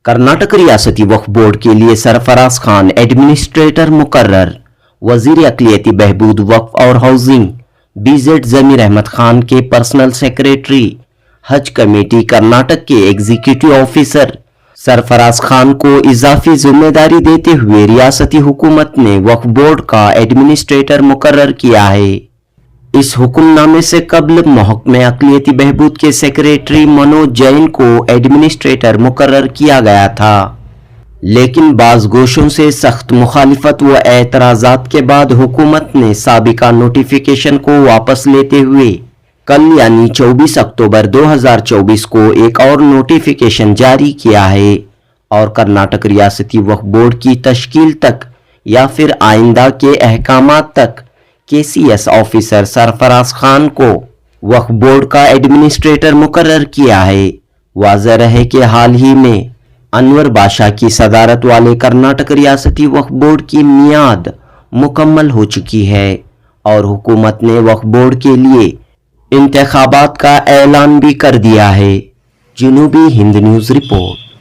कर्नाटक रियासती वक्फ बोर्ड के लिए सरफराज खान एडमिनिस्ट्रेटर मुकर्रर। वजीर अक़लियती बहबूद वक्फ और हाउसिंग BZ जमीर अहमद खान के पर्सनल सेक्रेटरी। हज कमेटी कर्नाटक के एग्जीक्यूटिव ऑफिसर सरफराज खान को इजाफी जिम्मेदारी देते हुए रियासती हुकूमत ने वक्फ बोर्ड का एडमिनिस्ट्रेटर मुकर्रर किया है। इस हुक्मनामे से कबल महकमे अक़लियती बहबूद के सेक्रेटरी मनोज जैन को एडमिनिस्ट्रेटर मुकर्रर किया गया था, लेकिन बाज़ गोशों से सख्त मुखालिफत व एतराज़ात के बाद हुकूमत ने साबिका नोटिफिकेशन को वापस लेते हुए कल यानी 24 अक्टूबर 2024 को एक और नोटिफिकेशन जारी किया है और कर्नाटक रियासती वक्फ बोर्ड की तश्कील तक या फिर आइंदा के अहकामात तक KCS ऑफिसर सरफराज खान को वक्फ बोर्ड का एडमिनिस्ट्रेटर मुकर्रर किया है। वाज़ह रहे कि हाल ही में अनवर बादशाह की सदारत वाले कर्नाटक रियासती वक्फ बोर्ड की मियाद मुकम्मल हो चुकी है और हुकूमत ने वक्फ बोर्ड के लिए इंतखाबात का ऐलान भी कर दिया है। जनूबी हिंद न्यूज़ रिपोर्ट।